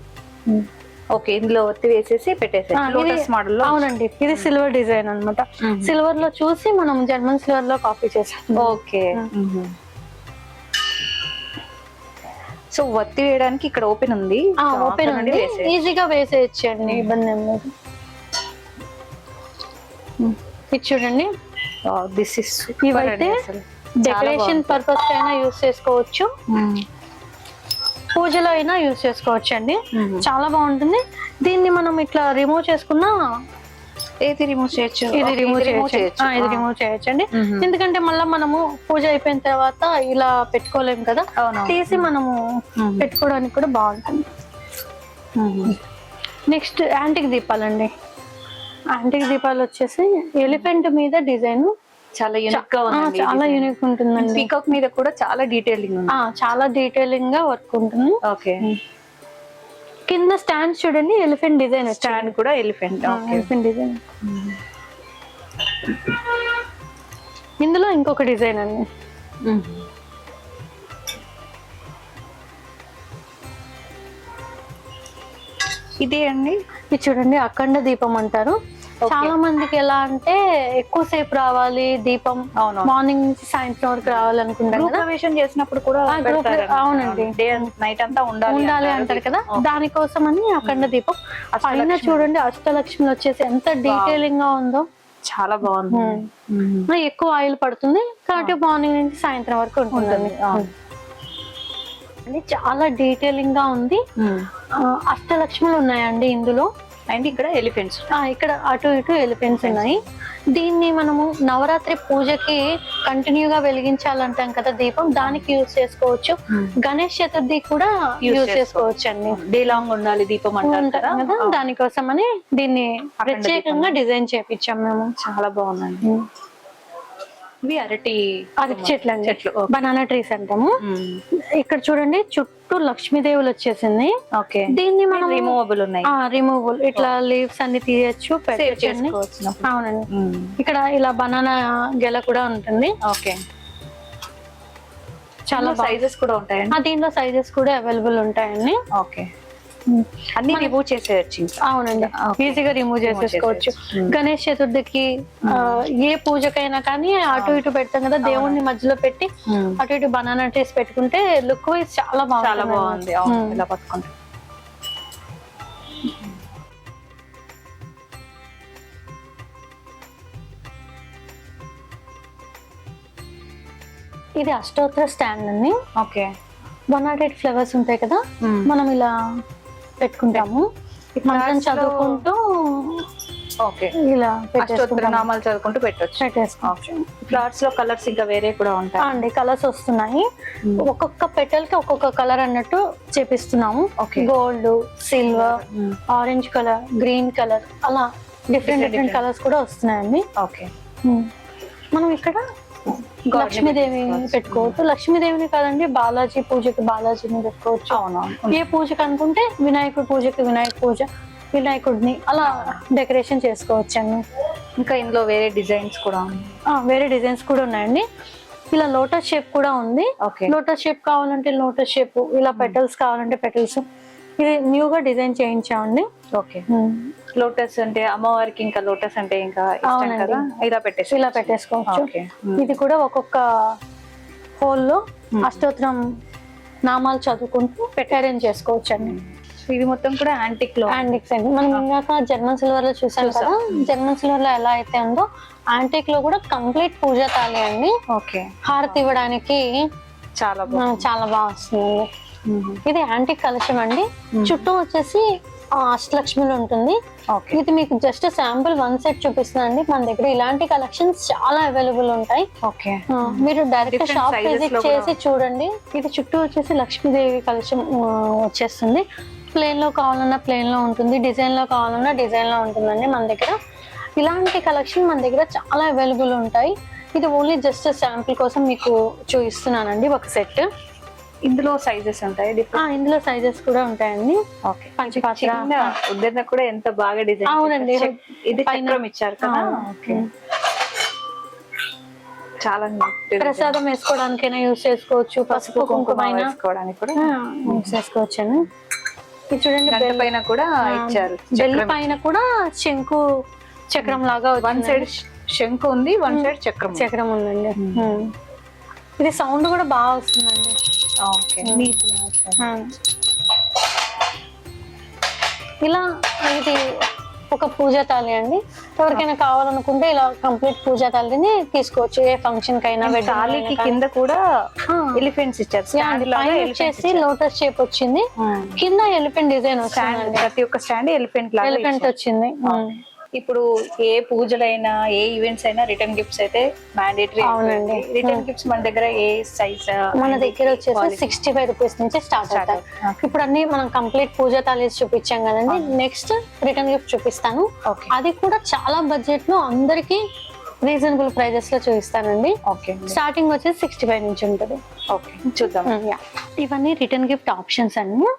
ఓకే, ఇందులో ఒత్తి వేసేసి పెట్టేసారు లోటస్ మోడల్ లో. అవునండి, ఇది సిల్వర్ డిజైన్ అన్నమాట. సిల్వర్ లో చూసి మనం జర్మన్ సిల్వర్ లో కాపీ చేసాం. ఓకే, సో ఒత్తి వేయడానికి ఇక్కడ ఓపెన్ ఉంది. ఓపెన్ ఉంది, ఈజీగా వేసేయచ్చు అండి, ఇబ్బంది ఏం లేదు. ఇది చూడండి, దిస్ ఇస్ ఇవైతే డెకరేషన్ పర్పస్ అయినా యూస్ చేసుకోవచ్చు, పూజలో అయినా యూజ్ చేసుకోవచ్చు అండి. చాలా బాగుంటుంది. దీన్ని మనం ఇట్లా రిమూవ్ చేసుకున్నా ఏది రిమూవ్ చేయొచ్చు, ఇది రిమూవ్ చేయొచ్చు అండి. ఎందుకంటే మళ్ళీ మనము పూజ అయిపోయిన తర్వాత ఇలా పెట్టుకోలేము కదా, తీసి మనము పెట్టుకోవడానికి కూడా బాగుంటుంది. Next antique దీపాలండి. యాంటిక్ దీపాలు వచ్చేసి ఎలిఫెంట్ మీద డిజైన్ చాలా యూనిక్ గా ఉంది, చాలా యూనిక్ ఉంటుందండి. పీకాక్ మీద కూడా చాలా డీటెయిలింగ్ ఉంది, చాలా డీటెయిలింగ్ గా వర్క్ ఉంటుంది. ఓకే, కింద స్టాండ్ చూడండి, ఎలిఫెంట్ డిజైన్, స్టాండ్ కూడా ఎలిఫెంట్ డిజైన్. ఇందులో ఇంకొక డిజైన్ అండి, ఇది అండి. ఇది చూడండి, అఖండ దీపం అంటారు. చాలా మందికి ఎలా అంటే ఎక్కువసేపు రావాలి దీపం, మార్నింగ్ నుంచి సాయంత్రం వరకు రావాలనుకుంటారు కదా, ప్రవేశం చేసినప్పుడు కూడా. అవునండి, డే నైట్ అంతా ఉండాలి అంటారు కదా, దానికోసం అని అఖండ దీపం. పైన చూడండి అష్టలక్ష్మిలు వచ్చేసి ఎంత డీటెయిలింగ్ గా ఉందో, చాలా బాగుంది. ఎక్కువ ఆయిల్ పడుతుంది కాబట్టి మార్నింగ్ నుంచి సాయంత్రం వరకు ఉంటుంది. చాలా డీటెయిలింగ్ గా ఉంది. అష్టలక్ష్ములు ఉన్నాయండి ఇందులో. అండ్ ఇక్కడ ఎలిఫెంట్స్, ఇక్కడ అటు ఇటు ఎలిఫెంట్స్ ఉన్నాయి. దీన్ని మనము నవరాత్రి పూజకి కంటిన్యూగా వెలిగించాలంటాం కదా దీపం, దానికి యూజ్ చేసుకోవచ్చు. గణేష్ చతుర్థి కూడా యూజ్ చేసుకోవచ్చు అండి, డే లాంగ్ ఉండాలి దీపం అంటారు కదా, దానికోసం అని దీన్ని ప్రత్యేకంగా డిజైన్ చేపించాం మేము. చాలా బాగుందండి. ఇవి అరటి చెట్లు, బనానా ట్రీస్ అంటాము. ఇక్కడ చూడండి చుట్టూ లక్ష్మీదేవులు వచ్చేసింది. ఓకే, దీన్ని మనం రిమూవబుల్ ఉన్నాయి. రిమూవబుల్ ఇట్లా లీవ్స్ అన్ని తీయచ్చు, పెట్టచ్చు. అవునండి. ఇక్కడ ఇలా బనానా గెల కూడా ఉంటుంది. ఓకే, చాలా సైజెస్ కూడా ఉంటాయండి. దీనిలో సైజెస్ కూడా అవైలబుల్ ఉంటాయండి. ఓకే, అన్ని రిమూవ్ చేసేయచ్చు. అవునండి, ఈజీగా రిమూవ్ చేసేసుకోవచ్చు. గణేష్ చతుర్థికి ఏ పూజకైనా కానీ అటు ఇటు పెడతాం కదా, దేవుణ్ణి మధ్యలో పెట్టి అటు ఇటు బనానా ట్రీస్ పెట్టుకుంటే లుక్ వైజ్ చాలా బాగుంది. ఇలా పట్టుకుంటే ఇది అష్టోత్తర స్టాండ్ అండి. ఓకే, 108 ఫ్లవర్స్ ఉంటాయి కదా, మనం ఇలా పెట్టుకుంటాము. మంత్రం చదువుకుంటూ ఓకే, ఇలా నామాలు చదువుకుంటూ పెట్టేసుకోవచ్చు. ఫ్లవర్స్ లో కలర్స్ ఇంకా వేరే కూడా ఉంటాయి అండి. కలర్స్ వస్తున్నాయి, ఒక్కొక్క పెటల్ కి ఒక్కొక్క కలర్ అన్నట్టు చేపిస్తున్నాము. Gold, silver, orange colour, green colour, అలా డిఫరెంట్ కలర్స్ కూడా వస్తున్నాయండి. ఓకే, మనం ఇక్కడ లక్ష్మీదేవి పెట్టుకోవచ్చు. లక్ష్మీదేవిని కాదండి, బాలాజీ పూజకి బాలాజీని పెట్టుకోవచ్చు. ఏ పూజకి అనుకుంటే వినాయకుడి పూజకి వినాయక పూజ, వినాయకుడిని అలా డెకరేషన్ చేసుకోవచ్చు అండి. ఇంకా ఇందులో వేరే డిజైన్స్ కూడా వేరే డిజైన్స్ కూడా ఉన్నాయండి. ఇలా లోటస్ షేప్ కూడా ఉంది. లోటస్ షేప్ కావాలంటే లోటస్ షేప్, ఇలా పెటల్స్ కావాలంటే పెటల్స్. ఇది న్యూగా డిజైన్ చేయించామండి. ఓకే, లోటస్ అంటే అమ్మవారికి ఇంకా లోటస్ అంటే ఇంకా ఇష్టం కదా, ఇలా పెట్టేసుకోవచ్చు. ఇది కూడా ఒక్కొక్క హోల్ లో అష్టోత్తరం నామాలు చదువుకుంటూ అరేంజ్ చేసుకోవచ్చు అండి. ఇది మొత్తం కూడా యాంటిక్ అండి. మనం ఇందాక జర్మన్ సిల్వర్ లో చూసాం కదా, జర్మన్ సిల్వర్ లో ఎలా అయితే ఉందో యాంటిక్ లో కూడా కంప్లీట్ పూజా తాళి అండి. ఓకే, హారతి ఇవ్వడానికి చాలా బాగా వస్తుందండి. ఇది యాంటిక్ కలశం అండి. చుట్టూ వచ్చేసి అష్టలక్ష్మిలు ఉంటుంది. ఇది మీకు జస్ట్ శాంపుల్ 1 సెట్ చూపిస్తుందండి. మన దగ్గర ఇలాంటి కలెక్షన్స్ చాలా అవైలబుల్ ఉంటాయి. మీరు డైరెక్ట్ షాప్ విజిట్ చేసి చూడండి. ఇది చుట్టూ వచ్చేసి లక్ష్మీదేవి కలశం వచ్చేస్తుంది. ప్లేన్ లో కావాలన్నా ప్లేన్ లో ఉంటుంది, డిజైన్ లో కావాలన్నా డిజైన్ లో ఉంటుందండి. మన దగ్గర ఇలాంటి కలెక్షన్ మన దగ్గర చాలా అవైలబుల్ ఉంటాయి. ఇది ఓన్లీ జస్ట్ శాంపుల్ కోసం మీకు చూపిస్తున్నానండి ఒక సెట్. ఇందులో సైజెస్ ఉంటాయి. ఇందులో సైజెస్ కూడా ఉంటాయండి. పంచపాత్ర ఉద్దరణ కూడా ఎంత బాగా డిజైన్. అవునండి, ఇది చక్రం ఇచ్చారు కదా. చాలా ప్రసాదం వేసుకోవడానికైనా యూజ్ చేసుకోవచ్చు, పసుపు కుంకుమ వేసుకోవడానికి కూడా యూజ్ చేసుకోవచ్చు అండి. ఇది చూడండి, బెల్ పైన కూడా ఇచ్చారు. బెల్ పైన కూడా శంకు చక్రం లాగా 1 సైడ్ శంకు ఉంది, 1 సైడ్ చక్రం ఉందండి. ఇది సౌండ్ కూడా బాగా వస్తుందండి. ఇలా ఇది ఒక పూజా తాళి అండి. ఎవరికైనా కావాలనుకుంటే ఇలా కంప్లీట్ పూజా తాళిని తీసుకోవచ్చు. ఏ ఫంక్షన్ కైనా. తాళికి కింద కూడా ఎలిఫెంట్స్ ఇచ్చారు. వచ్చేసి లోటస్ షేప్ వచ్చింది, కింద ఎలిఫెంట్ డిజైన్ వచ్చింది. ప్రతి ఒక్క స్టాండ్ ఎలిఫెంట్ వచ్చింది. ఇప్పుడు ఏ పూజలైనా ఏ ఈవెంట్స్ అయినా రిటర్న్ గిఫ్ట్స్ అయితే మ్యాండేటరీ. అవునండి, రిటర్న్ గిఫ్ట్స్ మన దగ్గర ఏ సైజ్? మన దగ్గర వచ్చేసి 65 రూపీస్ నుంచి స్టార్ట్ అవుతాయి. ఇప్పుడు అన్ని మనం కంప్లీట్ పూజా తాళీస్ చూపించాం కదండి. నెక్స్ట్ రిటర్న్ గిఫ్ట్ చూపిస్తాను. అది కూడా చాలా బడ్జెట్ లో అందరికి రీజనబుల్ ప్రైజెస్ లో చూపిస్తానండి. స్టార్టింగ్ వచ్చేసి 65 నుంచి ఉంటుంది. చూద్దాం. ఇవన్నీ రిటర్న్ గిఫ్ట్ ఆప్షన్స్ అండి.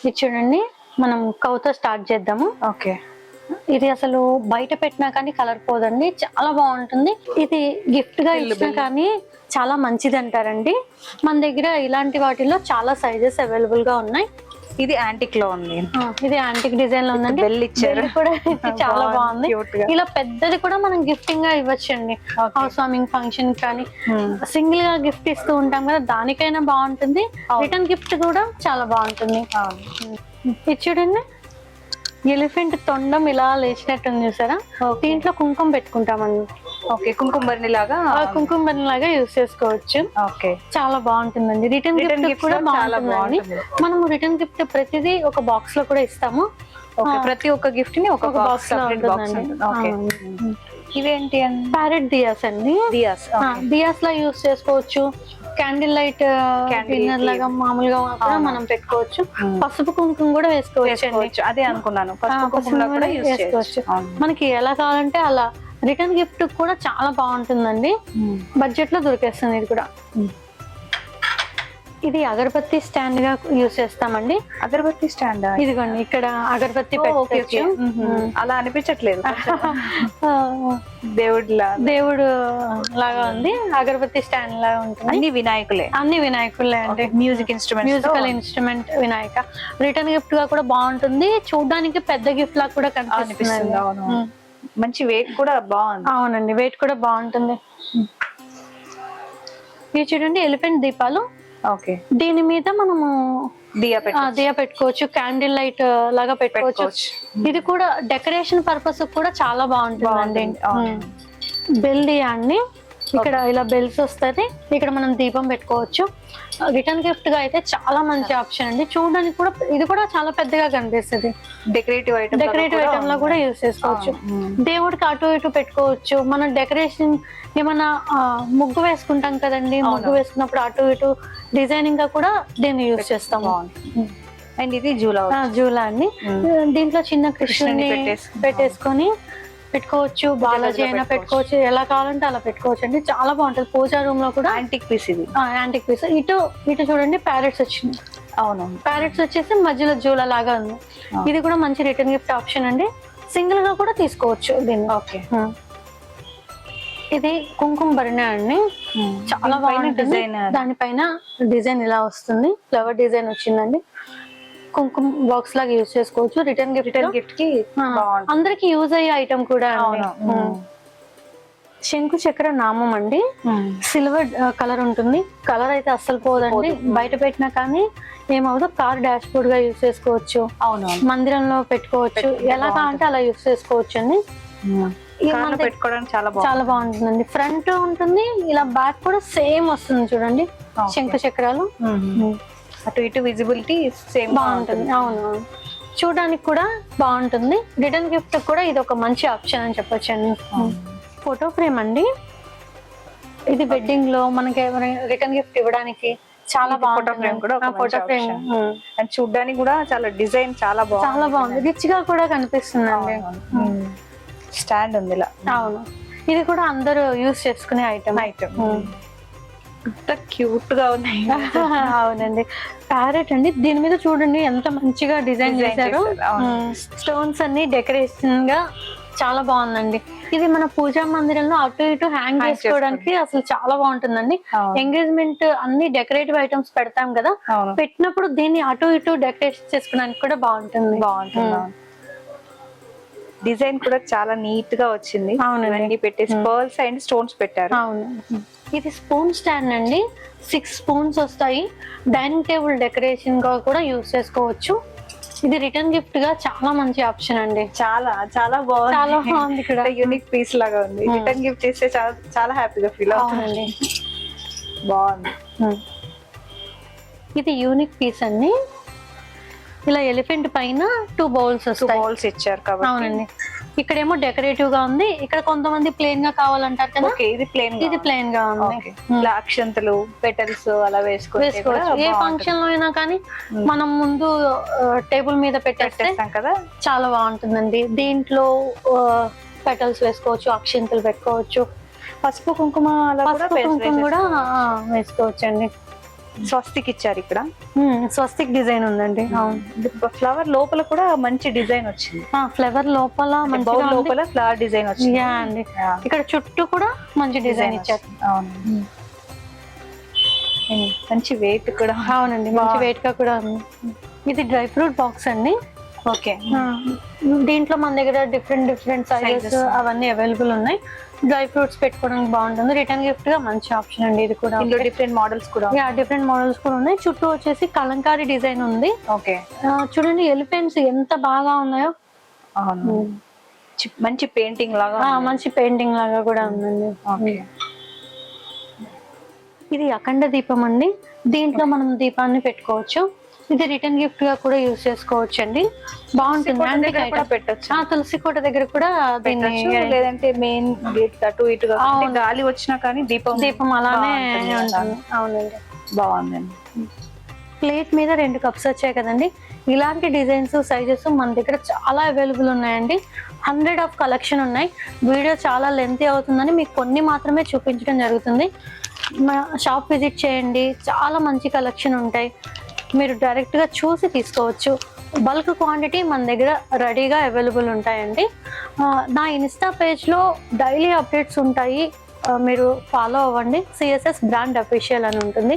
ఇది చూడండి, మనం కౌతో స్టార్ట్ చేద్దాము. ఇది అసలు బయట పెట్టినా కానీ కలర్ పోదండి, చాలా బాగుంటుంది. ఇది గిఫ్ట్ గా ఇచ్చినా కానీ చాలా మంచిది అంటారండి. మన దగ్గర ఇలాంటి వాటిల్లో చాలా సైజెస్ అవైలబుల్ గా ఉన్నాయి. ఇది యాంటిక్ లో ఉంది. ఇది యాంటిక్ డిజైన్ లో ఉందండి. బెల్ ఇచ్చారు కూడా, చాలా బాగుంది. ఇలా పెద్దది కూడా మనం గిఫ్టింగ్ గా ఇవ్వచ్చండి. హౌస్ వార్మింగ్ ఫంక్షన్ కానీ సింగిల్ గా గిఫ్ట్ ఇస్తూ ఉంటాం కదా, దానికైనా బాగుంటుంది. రిటర్న్ గిఫ్ట్ కూడా చాలా బాగుంటుంది. ఇది చూడండి, ఎలిఫెంట్ తొండం ఇలా లేచినట్టుంది చూసారా. దీంట్లో కుంకుమ పెట్టుకుంటామండి. కుంకుమ బర్ని లాగా యూజ్ చేసుకోవచ్చు. చాలా బాగుంటుందండి. రిటర్న్ గిఫ్ట్ కూడా బాగుంటుందండి. మనము రిటర్న్ గిఫ్ట్ ప్రతిదీ ఒక బాక్స్ లో కూడా ఇస్తాము. ప్రతి ఒక్క గిఫ్ట్ ని ఒక బాక్స్ లో ఉంటుందండి. ఇవేంటి? ప్యారెట్ దియాస్ అండి. దియాస్ లా యూజ్ చేసుకోవచ్చు. క్యాండిల్ లైట్ డిన్నర్ లాగా మామూలుగా కూడా మనం పెట్టుకోవచ్చు. పసుపు కుంకుమ కూడా వేసుకోవచ్చు. అదే అనుకున్నాను, పసుపు కుంకుమ కూడా యూజ్ చేసుకోవచ్చు. మనకి ఎలా కావాలంటే అలా రిటర్న్ గిఫ్ట్ కూడా చాలా బాగుంటుందండి, బడ్జెట్ లో దొరికేస్తుంది ఇది కూడా. ఇది అగరబత్తి స్టాండ్ గా యూజ్ చేస్తామండి. అగరబత్తి స్టాండ్ ఇదిగోండి ఇక్కడ అగరబత్తి పెట్టుకోవచ్చు. అలా అనిపించట్లేదు, దేవుడు లాగా ఉంది, అగరబత్తి స్టాండ్ లాగా ఉంటుంది. అన్ని వినాయకులే, అన్ని వినాయకులే అంటే musical instrument Vinayaka. Return gift గా కూడా బాగుంటుంది, చూడడానికి పెద్ద గిఫ్ట్ లాగా కూడా కనిపిస్తుంది. మంచి వెయిట్ కూడా బాగుంది. అవునండి, వెయిట్ కూడా బాగుంటుంది. ఇవి చూడండి ఎలిఫెంట్ దీపాలు. ఓకే, దీని మీద మనము దియా పెట్టుకోవచ్చు, క్యాండిల్ లైట్ లాగా పెట్టుకోవచ్చు. ఇది కూడా డెకరేషన్ పర్పస్ కూడా చాలా బాగుంటుందండి. బెల్ దియాన్ని ఇక్కడ ఇలా బెల్స్ వస్తుంది, ఇక్కడ మనం దీపం పెట్టుకోవచ్చు. రిటర్న్ గిఫ్ట్ గా అయితే చాలా మంచి ఆప్షన్ అండి, చూడడానికి కూడా ఇది కూడా చాలా పెద్దగా కనిపిస్తుంది. డెకరేటివ్ ఐటమ్ లో కూడా యూజ్ చేసుకోవచ్చు. దేవుడికి అటు ఇటు పెట్టుకోవచ్చు. మనం డెకరేషన్ ఏమన్నా ముగ్గు వేసుకుంటాం కదండి, ముగ్గు వేసుకున్నప్పుడు అటు ఇటు డిజైనింగ్ గా కూడా దీన్ని యూజ్ చేస్తాం. అండ్ ఇది జూలా అండి. దీంట్లో చిన్న కృష్ణుని పెట్టేసుకొని పెట్టుకోవచ్చు, బాలాజీ అయినా పెట్టుకోవచ్చు, ఎలా కావాలంటే అలా పెట్టుకోవచ్చు అండి. చాలా బాగుంటుంది. పూజా రూమ్ లో కూడా యాంటిక్ పీస్, ఇది యాంటిక్ పీస్. ఇటు చూడండి ప్యారెట్స్ వచ్చింది. అవును, ప్యారెట్స్ వచ్చేసి మధ్యలో జూలా లాగా ఉంది. ఇది కూడా మంచి రిటర్న్ గిఫ్ట్ ఆప్షన్ అండి, సింగిల్ గా కూడా తీసుకోవచ్చు దీన్ని. ఓకే, ఇది కుంకుమ భరణి అండి, చాలా బాగుంటుంది. దానిపైన డిజైన్ ఇలా వస్తుంది, ఫ్లవర్ డిజైన్ వచ్చిందండి. కుంకుమ బాక్స్ లాగా యూజ్ చేసుకోవచ్చు. రిటర్న్ గిఫ్ట్ కి అందరికి యూజ్ అయ్యే ఐటమ్ కూడా. శంకు చక్ర నామం అండి, సిల్వర్ కలర్ ఉంటుంది. కలర్ అయితే అస్సలు పోదండి, బయట పెట్టినా కానీ ఏమవుతుందో కార్ డాష్ బోర్డ్ గా యూజ్ చేసుకోవచ్చు. మందిరంలో పెట్టుకోవచ్చు, ఎలా కావాలంటే అలా యూజ్ చేసుకోవచ్చు అండి. పెట్టుకోవడానికి చాలా బాగుంటుందండి. ఫ్రంట్ ఉంటుంది, ఇలా బ్యాక్ కూడా సేమ్ వస్తుంది చూడండి. శంకు చక్రాలు అటు ఇటు విజిబిలిటీ సేమ్ బాగుంటుంది. అవును, చూడడానికి కూడా బాగుంటుంది. రిటర్న్ గిఫ్ట్ కూడా ఇది ఒక మంచి ఆప్షన్ అని చెప్పొచ్చండి. ఫోటో ఫ్రేమ్ అండి, ఇది వెడ్డింగ్ లో మనకి రిటర్న్ గిఫ్ట్ ఇవ్వడానికి చాలా బాగుంటుంది. ఫోటో ఫ్రేమ్ అండ్ చూడడానికి కూడా చాలా డిజైన్ చాలా బాగుంది, రిచ్ గా కూడా కనిపిస్తుందండి. స్టాండ్ ఉంది ఇలా. అవును, ఇది కూడా అందరూ యూజ్ చేసుకునే ఐటమ్. ఎంత క్యూట్ గా ఉన్నాయి. అవునండి, ప్యారెట్ అండి. దీని మీద చూడండి ఎంత మంచిగా డిజైన్ చేశారు. స్టోన్స్ అన్ని డెకరేషన్ గా చాలా బాగుందండి. ఇది మన పూజా మందిరంలో అటు ఇటు హ్యాంగ్ చేసుకోవడానికి అసలు చాలా బాగుంటుందండి. ఎంగేజ్మెంట్ అన్ని డెకరేటివ్ ఐటమ్స్ పెడతాం కదా, పెట్టినప్పుడు దీన్ని అటు ఇటు డెకరేషన్ చేసుకోవడానికి కూడా బాగుంటుంది. డిజైన్ కూడా చాలా నీట్ గా వచ్చింది. అవునండి, పెట్టేసి పర్ల్స్ అండ్ స్టోన్స్ పెట్టారు. అవును, ఇది స్పూన్ స్టాండ్ అండి. 6 స్పూన్స్ వస్తాయి. డైనింగ్ టేబుల్ డెకరేషన్ గా కూడా యూజ్ చేసుకోవచ్చు. ఇది రిటర్న్ గిఫ్ట్ గా చాలా మంచి ఆప్షన్ అండి. చాలా బాగుంది. ఇక్కడ యూనిక్ పీస్ లాగా ఉంది. రిటర్న్ గిఫ్ట్ చేస్తే చాలా హ్యాపీగా ఫీల్ అవుతుంది. బాగుంది. ఇది యూనిక్ పీస్ అండి. ఇలా ఎలిఫెంట్ పైన 2 బౌల్స్ బౌల్స్ ఇచ్చారు కాబట్టి. అవునండి, ఇక్కడేమో డెకరేటివ్ గా ఉంది, ఇక్కడ కొంతమంది ప్లెయిన్ గా కావాలంటారు కదా. ఇది ప్లెయిన్ గా ఉంది. అక్షంతలు పెటల్స్ అలా వేసుకోవచ్చు. ఏ ఫంక్షన్ లో అయినా కానీ మనం ముందు టేబుల్ మీద పెట్టేస్తాం కదా, చాలా బాగుంటుందండి. దీంట్లో పెటల్స్ వేసుకోవచ్చు, అక్షంతలు పెట్టుకోవచ్చు, పసుపు కుంకుమ కూడా వేసుకోవచ్చు అండి. స్వస్తిక్ ఇచ్చారు ఇక్కడ. స్వస్తిక్ డిజైన్ ఉందండి. ఫ్లవర్ లోపల కూడా మంచి డిజైన్ వచ్చింది. ఫ్లవర్ లోపల లోపల ఫ్లవర్ డిజైన్ వచ్చింది అండి. ఇక్కడ చుట్టూ కూడా మంచి డిజైన్ ఇచ్చారు. మంచి వెయిట్ కూడా. అవునండి, మంచి వెయిట్ గా కూడా ఉంది. ఇది డ్రై ఫ్రూట్ బాక్స్ అండి. ఓకే, దీంట్లో మన దగ్గర డిఫరెంట్ సైజెస్ అవన్నీ అవైలబుల్ ఉన్నాయి. డ్రై ఫ్రూట్స్ పెట్టుకోవడానికి బాగుంటుంది. రిటర్న్ గిఫ్ట్ గా మంచి ఆప్షన్ అండి. ఇది కూడా డిఫరెంట్ మోడల్స్ కూడా ఉన్నాయి. చుట్టూ వచ్చేసి కలంకారీ డిజైన్ ఉంది. ఓకే, చూడండి ఎలిఫెంట్స్ ఎంత బాగా ఉన్నాయో. మంచి పెయింటింగ్ లాగా కూడా ఉందండి. ఇది అఖండ దీపం అండి. దీంట్లో మనం దీపాన్ని పెట్టుకోవచ్చు. ఇది రిటర్న్ గిఫ్ట్ గా కూడా యూజ్ చేసుకోవచ్చు అండి. బాగుంటుంది. తులసి కోట దగ్గర కూడా లేదంటే మెయిన్ గేట్ అటు ఇటు గాలి వచ్చినా కానీ దీపం అలానే ఉంటుంది. అవునండి, బాగుందండి. ప్లేట్ మీద 2 కప్స్ వచ్చాయి కదండి. ఇలాంటి డిజైన్స్ సైజెస్ మన దగ్గర చాలా అవైలబుల్ ఉన్నాయండి. 100 ఆఫ్ కలెక్షన్ ఉన్నాయి. వీడియో చాలా లెంతీ అవుతుందని మీకు కొన్ని మాత్రమే చూపించడం జరుగుతుంది. మా షాప్ విజిట్ చేయండి, చాలా మంచి కలెక్షన్ ఉంటాయి. మీరు డైరెక్ట్గా చూసి తీసుకోవచ్చు. బల్క్ క్వాంటిటీ మన దగ్గర రెడీగా అవైలబుల్ ఉంటాయండి. నా ఇన్స్టా పేజ్లో డైలీ అప్డేట్స్ ఉంటాయి, మీరు ఫాలో అవ్వండి. సిఎస్ఎస్ బ్రాండ్ అఫీషియల్ అని ఉంటుంది,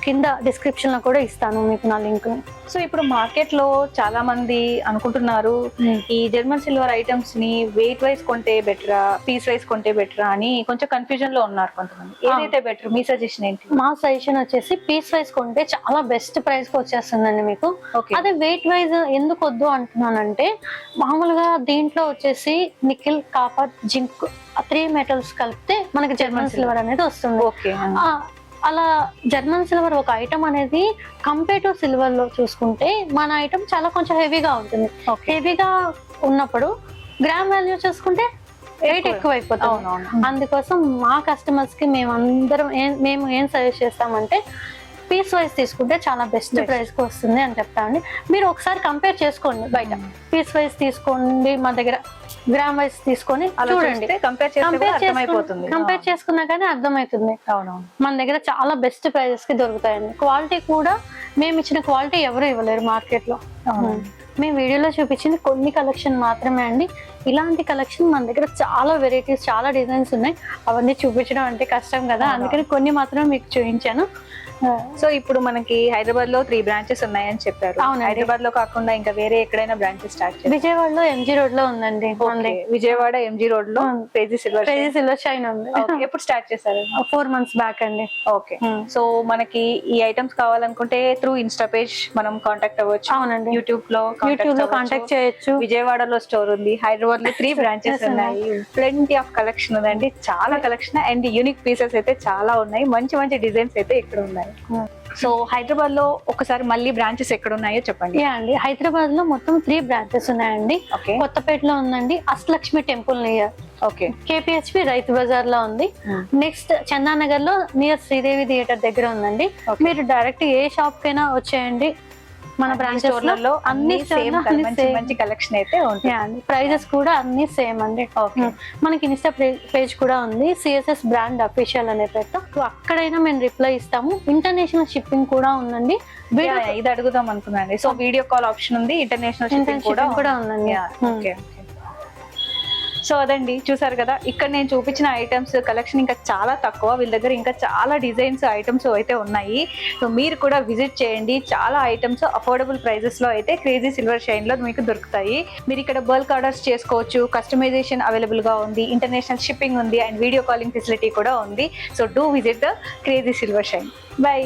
కింద డిస్క్రిప్షన్లో కూడా ఇస్తాను మీకు నా లింక్ని. సో ఇప్పుడు మార్కెట్లో చాలా మంది అనుకుంటున్నారు ఈ జర్మన్ సిల్వర్ ఐటమ్స్ ని వెయిట్ వైజ్ కొంటే బెటరా, పీస్ వైజ్ కొంటే బెటరా అని కొంచెం కన్ఫ్యూజన్ లో ఉన్నారు కొంతమంది. ఏదైతే బెటర్, మీ సజెషన్ ఏంటి? మా సజెషన్ వచ్చేసి పీస్ వైజ్ కొంటే చాలా బెస్ట్ ప్రైస్ కి వచ్చేస్తుందండి మీకు. Okay. అదే వెయిట్ వైజ్ ఎందుకు వద్దు అంటున్నానంటే, మామూలుగా దీంట్లో వచ్చేసి నికిల్, కాపర్, జింక్ 3 మెటల్స్ కలిపితే మనకి జర్మన్ సిల్వర్ అనేది వస్తుంది. ఓకే. అలా జర్మన్ సిల్వర్ ఒక ఐటమ్ అనేది కంపేర్ టు సిల్వర్ లో చూసుకుంటే మన ఐటమ్ చాలా కొంచెం హెవీగా ఉంటుంది. హెవీగా ఉన్నప్పుడు గ్రామ్ వాల్యూ చూసుకుంటే రేట్ ఎక్కువ అయిపోతుంది. అందుకోసం మా కస్టమర్స్ కి మేము ఏం సజెస్ట్ చేస్తామంటే, పీస్ వైజ్ తీసుకుంటే చాలా బెస్ట్ ప్రైస్ కి వస్తుంది అని చెప్తామండి. మీరు ఒకసారి కంపేర్ చేసుకోండి, బయట పీస్ వైజ్ తీసుకోండి, మా దగ్గర గ్రామ్ వైజ్ తీసుకొని చూడండి. కంపేర్ చేసుకున్నా కానీ అర్థమవుతుంది. మన దగ్గర చాలా బెస్ట్ ప్రైజెస్ కి దొరుకుతాయండి. క్వాలిటీ కూడా మేము ఇచ్చిన క్వాలిటీ ఎవరు ఇవ్వలేరు మార్కెట్ లో. మేము వీడియోలో చూపించింది కొన్ని కలెక్షన్ మాత్రమే అండి. ఇలాంటి కలెక్షన్ మన దగ్గర చాలా వెరైటీస్, చాలా డిజైన్స్ ఉన్నాయి. అవన్నీ చూపించడం అంటే కష్టం కదా, అందుకని కొన్ని మాత్రమే మీకు చూపించాను. సో ఇప్పుడు మనకి హైదరాబాద్ లో 3 బ్రాంచెస్ ఉన్నాయని చెప్పారు. హైదరాబాద్ లో కాకుండా ఇంకా వేరే ఎక్కడైనా బ్రాంచెస్ స్టార్ట్ చేయాలి? విజయవాడలో ఎంజీ రోడ్ లో ఉందండి. విజయవాడ ఎంజీ రోడ్ లో క్రేజీ సిల్వర్ షైన్ ఉంది. ఎప్పుడు స్టార్ట్ చేశారు? 4 months బ్యాక్ అండి. ఓకే. సో మనకి ఈ ఐటమ్స్ కావాలనుకుంటే త్రూ ఇన్స్టా పేజ్ మనం కాంటాక్ట్ అవ్వచ్చు. అవునండి, యూట్యూబ్ లో కాంటాక్ట్ చేయొచ్చు. విజయవాడలో స్టోర్ ఉంది, హైదరాబాద్ లో 3 బ్రాంచెస్ ఉన్నాయి. ప్లెంటీ ఆఫ్ కలెక్షన్ ఉందండి, చాలా కలెక్షన్ అండ్ యూనిక్ పీసెస్ అయితే చాలా ఉన్నాయి. మంచి మంచి డిజైన్స్ అయితే ఇక్కడ ఉన్నాయి. సో హైదరాబాద్ లో ఒకసారి మళ్ళీ బ్రాంచెస్ ఎక్కడ ఉన్నాయో చెప్పండి. అండి, హైదరాబాద్ లో మొత్తం 3 బ్రాంచెస్ ఉన్నాయండి. కొత్తపేటలో ఉందండి, Ashtalakshmi temple near. Okay. కేపీహెచ్పి Rythu Bazar లో ఉంది. నెక్స్ట్ చందానగర్ లో నియర్ శ్రీదేవి థియేటర్ దగ్గర ఉందండి. మీరు డైరెక్ట్ ఏ షాప్ కైనా వచ్చేయండి. మన బ్రాంచెస్ లో అన్ని మంచి కలెక్షన్ అయితే ఉంటాయి. ప్రైజెస్ కూడా అన్ని సేమ్ అండి. మనకి ఇన్స్టా పేజ్ కూడా ఉంది, సిఎస్ఎస్ బ్రాండ్ అఫీషియల్ అనే పేరుతో. అక్కడైనా మేము రిప్లై ఇస్తాము. ఇంటర్నేషనల్ షిప్పింగ్ కూడా ఉందండి. ఇది అడుగుదాం అనుకున్నాండి. సో వీడియో కాల్ ఆప్షన్ ఉంది, ఇంటర్నేషనల్ షిప్పింగ్ కూడా ఉందండి. సో అదండి, చూసారు కదా, ఇక్కడ నేను చూపించిన ఐటమ్స్ కలెక్షన్ ఇంకా చాలా తక్కువ. వీళ్ళ దగ్గర ఇంకా చాలా డిజైన్స్, ఐటమ్స్ అయితే ఉన్నాయి. సో మీరు కూడా విజిట్ చేయండి. చాలా ఐటమ్స్ అఫోర్డబుల్ ప్రైజెస్ లో అయితే క్రేజీ సిల్వర్ షైన్ లో మీకు దొరుకుతాయి. మీరు ఇక్కడ బల్క్ ఆర్డర్స్ చేసుకోవచ్చు, కస్టమైజేషన్ అవైలబుల్ గా ఉంది, ఇంటర్నేషనల్ షిప్పింగ్ ఉంది అండ్ వీడియో కాలింగ్ ఫెసిలిటీ కూడా ఉంది. So do visit the crazy silver shine. By.